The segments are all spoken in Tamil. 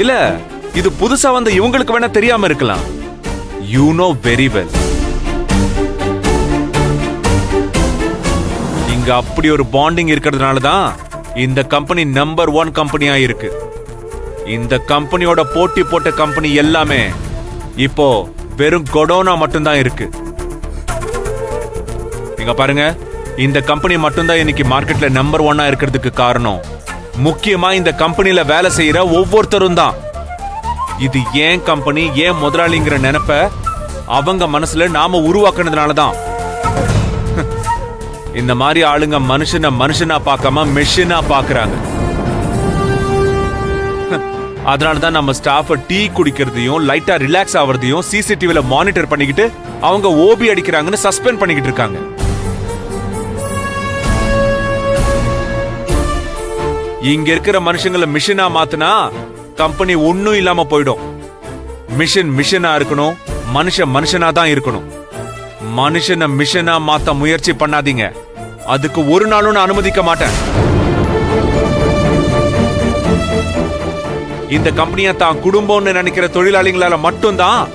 இல்ல இது புதுசா வந்த இவங்களுக்கு வேணா தெரியாம இருக்கலாம். You know very well. இங்க அப்படி ஒரு பாண்டிங் இருக்கிறதுனால தான் இந்த கம்பெனி நம்பர் 1 கம்பெனியா இருக்கு. இந்த கம்பெனியோட போட்டி போட்ட கம்பெனி எல்லாமே இப்போ வெறும் கொடோனா மட்டும்தான் இருக்கு. இங்க பாருங்க, இந்த கம்பெனி மட்டும்தான் இன்னைக்கு மார்க்கெட்ல நம்பர் 1 இருக்கிறதுக்கு காரணம் முக்கியமா இந்த கம்பெனில வேலை செய்யற ஒவ்வொருத்தரும் தான். இது ஏன் கம்பெனி, ஏன் முதலாளிங்கிற நினைப்ப அவங்க மனசுல நாம உருவாக்குனதுனால தான். இந்த மாதிரி ஆளுங்க மனுஷனா பார்க்காம மெஷினா பாக்குறாங்க. அதனாலதான் நம்ம ஸ்டாஃப் டீ குடிக்கிறதையும் லைட்டா ரிலாக்ஸ் ஆவறதையும் சிசிடிவில மானிட்டர் பண்ணிக்கிட்டு அவங்க ஓபி அடிக்கிறாங்கன்னு சஸ்பெண்ட் பண்ணிக்கிட்டு இருக்காங்க. இங்க இருக்கிற மனுஷங்களை மிஷினா மாத்தினா கம்பெனி ஒன்னும் இல்லாம போயிடும். மிஷனா இருக்கணும், மனுஷனா தான் இருக்கணும். மனுஷனை மிஷனா மாத்த முயற்சி பண்ணாதீங்க. அதுக்கு ஒரு நாளும் நான் அனுமதிக்க மாட்டேன். இந்த கம்பெனியை தான் குடும்பம்னு நினைக்கிற தொழிலாளிகளால மட்டும்தான்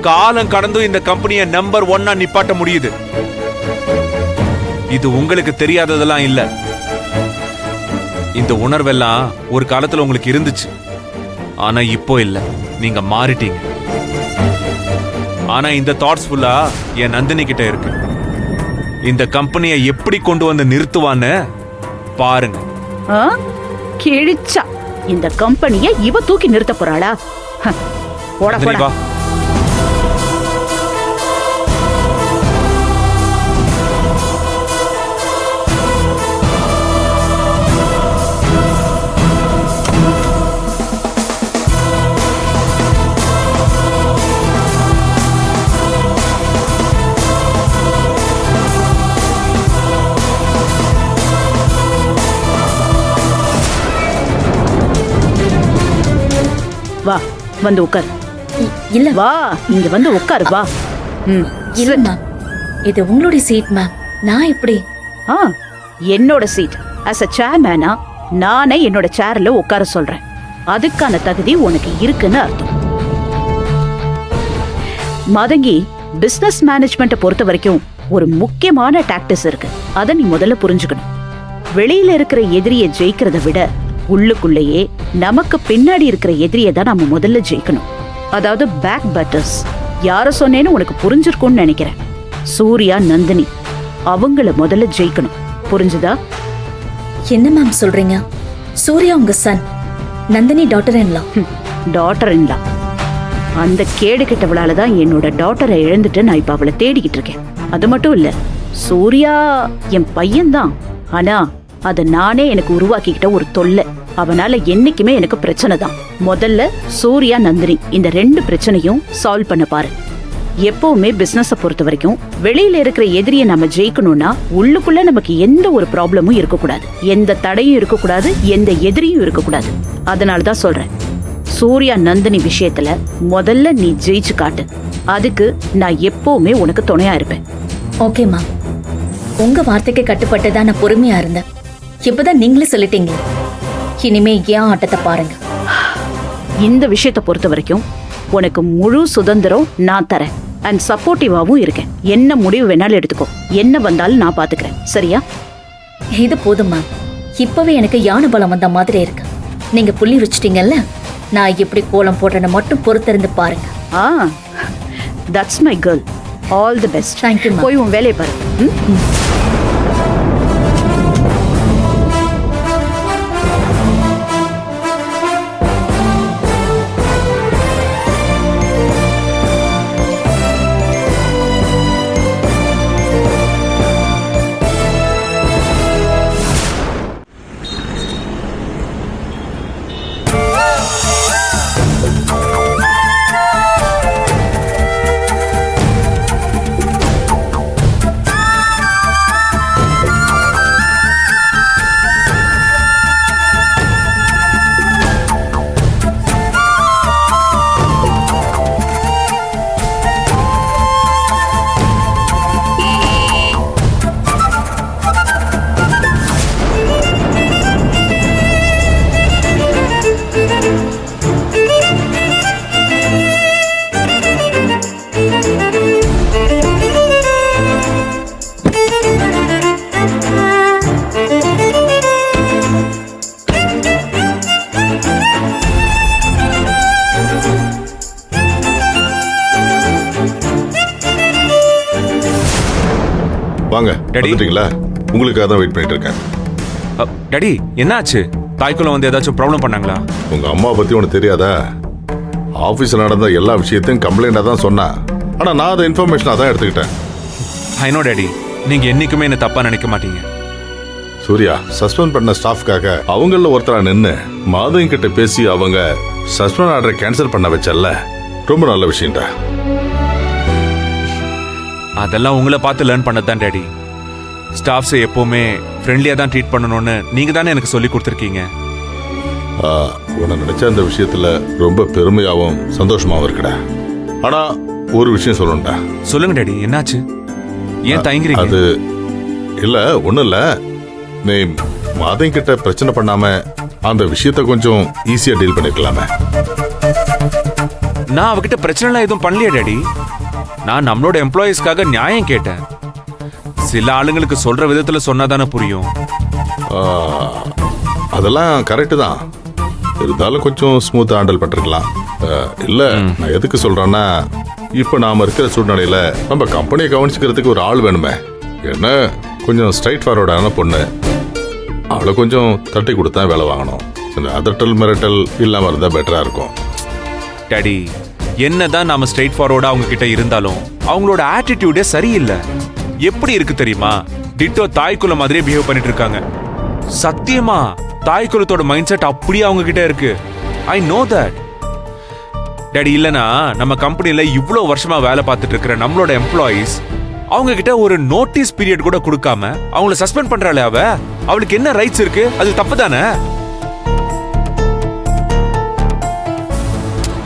காலம் கடந்தும் இந்த கம்பெனியை நம்பர் 1 நிப்பாட்ட முடியுது. இது உங்களுக்கு தெரியாததெல்லாம் இல்ல. இந்த உணர்வெல்லாம் ஒரு காலத்துல உங்களுக்கு இருந்துச்சு, ஆனா இப்போ இல்ல. நீங்க மாறிட்டீங்க. ஆனா இந்த தாட்ஸ் ஃபுல்லா என் நந்தினி கிட்ட இருக்கு. இந்த கம்பெனியை எப்படி கொண்டு வந்து நிறுத்துவான்னு பாருங்க. கிழிச்சா இந்த கம்பெனியை இவ தூக்கி நிறுத்த போறாளா? போடா போடா. வா, வந்து உட்கார். இல்ல, வா, இங்க வந்து உட்காரு. வா. இல்ல மேம், இது உங்களுடைய சீட் மேம். நான் எப்படி? என்னோட சீட். ஆஸ் அ சேர்மேனா நானே என்னோட சேர்ல உட்கார சொல்றேன். அதுக்கான தகுதி உனக்கு இருக்குன்னு அர்த்தம். மதங்கி, பிசினஸ் மேனேஜ்மெண்ட்டை பொறுத்த வரைக்கும் ஒரு முக்கியமான டாக்டிஸ் இருக்கு. அதை நீ முதல்ல புரிஞ்சுக்கணும். வெளியில இருக்கிற எதிரியை ஜெயிக்கிறத விட உள்ளுக்குள்ளேயே நமக்கு பின்னாடி இருக்கிற எதிரியை தான் நம்ம முதல்ல ஜெயிக்கணும். அதாவது பேக் பட்டர்ஸ். யார சொன்னேன்னு உனக்கு புரிஞ்சிருக்கும்னு நினைக்கிறேன். சூர்யா, நந்தினி, அவங்கள முதல்ல ஜெயிக்கணும். புரிஞ்சுதா? என்ன மேம் சொல்றீங்க? சூர்யா உங்க son, Nandini daughter in law. Daughter in law? அந்த கேடு கிட்டவளால தான் என்னோட டாட்டரை இழந்துட்டு நான் இப்ப அவளை தேடிக்கிட்டு இருக்கேன். அது மட்டும் இல்ல, சூர்யா என் பையன்தான். ஆனா அத நானே எனக்கு உருவாக்கிக்கிட்ட ஒரு தொல்லை. அவனால என்னைக்குமே எனக்கு பிரச்சனை தான். முதல்ல சூர்யா, நந்தினி இந்த 2 பிரச்சனையும் சால்வ் பண்ண பாரு. எப்பவுமே பிசினஸ பொறுத்த வரைக்கும் வெளியில இருக்கிற எதிரியை நம்ம ஜெயிக்கணும்னா உள்ளுக்குள்ள நமக்கு எந்த ஒரு ப்ராப்ளமும் இருக்கக்கூடாது, எந்த தடையும் இருக்கக்கூடாது, எந்த எதிரியும் இருக்கக்கூடாது. அதனாலதான் சொல்றேன், சூர்யா, நந்தினி விஷயத்துல முதல்ல நீ ஜெயிச்சு காட்டு. அதுக்கு நான் எப்பவுமே உனக்கு துணையா இருப்பேன். ஓகே மேம், உங்க வார்த்தைக்கு கட்டுப்பட்டுதான் நான் பொறுமையா இருந்தேன். இப்பதான் நீங்களே சொல்லிட்டீங்க. இனிமே ஏன் ஆட்டத்தை பாருங்க. இந்த விஷயத்தை பொறுத்த வரைக்கும் உனக்கு முழு சுதந்திரம் நான் தரேன். அண்ட் சப்போர்ட்டிவாவும் இருக்கேன். என்ன முடிவு வேணாலும் எடுத்துக்கோ. என்ன வந்தாலும் நான் பாத்துக்கிறேன். சரியா? இது போதும் மேம். இப்பவே எனக்கு யானை பலம் வந்த மாதிரி இருக்கு. நீங்க புள்ளி வச்சிட்டீங்கல்ல, நான் எப்படி கோலம் போடுறேன்னு மட்டும் பொறுத்திருந்து பாருங்க. That's my girl. All the best. Thank you. போய் உன் வேலையை பாரு. வாங்க, டாடி. வந்துட்டீங்களா? உங்களுக்காக தான் வெயிட் பண்ணிட்டு இருக்கேன். டாடி என்னாச்சு? தாய்க்குள்ள வந்து ஏதாச்சும் ப்ராப்ளம் பண்ணாங்களா? உங்க அம்மா பத்தி உனக்கு தெரியாதா? ஆபீஸ்ல நடந்த எல்லா விஷயத்தையும் கம்ப்ளைண்டா தான் சொன்னா. ஆனா நான் அதை இன்ஃபர்மேஷனா தான் எடுத்துக்கிட்டேன். ஐ நோ டாடி, நீங்க என்னைக்குமே என்ன தப்பா நினைக்க மாட்டீங்க. சூர்யா சஸ்பெண்ட் பண்ண ஸ்டாஃப்காக அவங்கள ஒருத்தரா நின்னு மாதவன் கிட்ட பேசி அவங்க சஸ்பெண்ட் ஆர்டரை கேன்சல் பண்ண வச்சல்ல, ரொம்ப நல்ல விஷயம்டா. அதெல்லாம் உங்களை பார்த்து லேர்ன் பண்ணதான் டாடி. ஸ்டாஃப்ஸை எப்பவுமே ஃப்ரெண்ட்லியா தான் ட்ரீட் பண்ணணும்னு நீங்க தானே எனக்கு சொல்லி கொடுத்துருக்கீங்க. உன்னை நினைச்ச அந்த விஷயத்துல ரொம்ப பெருமையாவும் சந்தோஷமாவும் இருக்குடா. ஆனா ஒரு விஷயம் சொல்லணும்டா. சொல்லுங்க டாடி, என்னாச்சு? ஏன் தயங்குறீங்க? அது இல்ல, ஒண்ணும் இல்ல. நீ மாதவன் கிட்ட பிரச்சனை பண்ணாம அந்த விஷயத்த கொஞ்சம் ஈஸியா டீல் பண்ணிருக்கலாமே. நான் அவகிட்ட பிரச்சனை எதுவும் பண்ணலையா டாடி. நான் நம்மளோட எம்ப்ளாயீஸ்க்காக நியாயம் கேட்டேன். சில ஆளுங்களுக்கு சொல்ற விதத்துல சொன்னாதானே புரியும். அதெல்லாம் கரெக்டு தான். இருந்தாலும் கொஞ்சம் ஸ்மூத்தா ஹேண்டில் பண்ணிருக்கலாம். இல்ல, நான் எதுக்கு சொல்றேன்னா, இப்ப நாம இருக்கிற சூழ்நிலையில நம்ம கம்பெனியை கவனிச்சுக்கிறதுக்கு ஒரு ஆள் வேணுமே. என்ன கொஞ்சம் ஸ்ட்ரைட் ஃபார்வர்டான பொண்ணு, அவளை கொஞ்சம் தட்டி கொடுத்தா வேலை வாங்கணும். இந்த அதட்டல் மிரட்டல் இல்லாம இருந்தா பெட்டரா இருக்கும். டாடி, என்னதான் நாம ஸ்ட்ரெயிட் ஃபார்வர்டா அவங்க கிட்ட இருந்தாலும் அவங்களோட ஆட்டிடியூடே சரியில்லை. எப்படி இருக்கு தெரியுமா? டிட்டோ தாய்க்குள்ள மாதிரியே பிஹேவ் பண்ணிட்டு இருக்காங்க. சத்தியமா தாய்க்குலத்தோட மைண்ட் செட் அப்படியே அவங்க கிட்ட இருக்கு. I know that daddy. இல்லனா நம்ம கம்பெனில இவ்வளவு வருஷமா வேலை பார்த்துட்டு இருக்கிற நம்மளோட எம்ப்ளாயீஸ் அவங்க கிட்ட ஒரு நோட்டீஸ் பீரியட் கூட கொடுக்காம அவங்கள சஸ்பெண்ட் பண்றாளே அவளுக்கு என்ன ரைட்ஸ் இருக்கு? அது தப்பு தானே?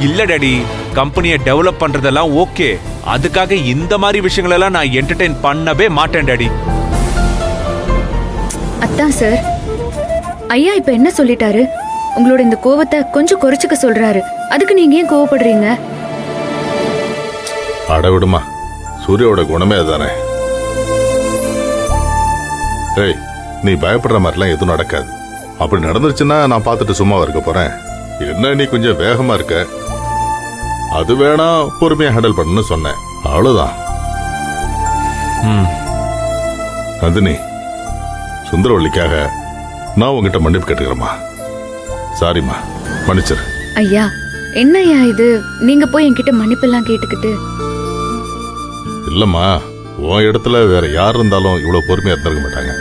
இல்ல டாடி, கம்பெனியை டெவலப் பண்றதெல்லாம் ஓகே. அதுக்காக இந்த மாதிரி விஷயங்கள் எல்லாம் நான் என்டர்டெயின் பண்ணவே மாட்டேன் டாடி. அதான் சார், ஐயா இப்ப என்ன சொல்லிட்டாரு? உங்களோட இந்த கோவத்தை கொஞ்சம் குறைச்சுக்க சொல்றாரு. அதுக்கு நீங்க ஏன் கோவப்படுறீங்க? அடவிடுமா, சூர்யாவோட குணமே அதுதானே. ஏய், நீ பயப்படுற மாதிரிலாம் எதுவும் நடக்காது. அப்படி நடந்துருச்சுன்னா நான் பார்த்துட்டு சும்மா இருக்க போறேன். என்ன நீ கொஞ்சம் வேகமா இருக்க, அது வேணா பொறுமையா ஹேண்டில் பண்ணு சொன்னேன், அவ்வளவுதான். நந்தினி, சுந்தரவள்ளிக்காக நான் உங்ககிட்ட மன்னிப்பு கேட்டுக்கிறேம்மா. சாரிம்மா, மன்னிச்சிரு. ஐயா என்ன ஐயா இது? நீங்க போய் என்கிட்ட மன்னிப்பெல்லாம் கேட்டுக்கிட்டு. இல்லம்மா, உன் இடத்துல வேற யார் இருந்தாலும் இவ்வளவு பொறுமையா இருந்திருக்க மாட்டாங்க.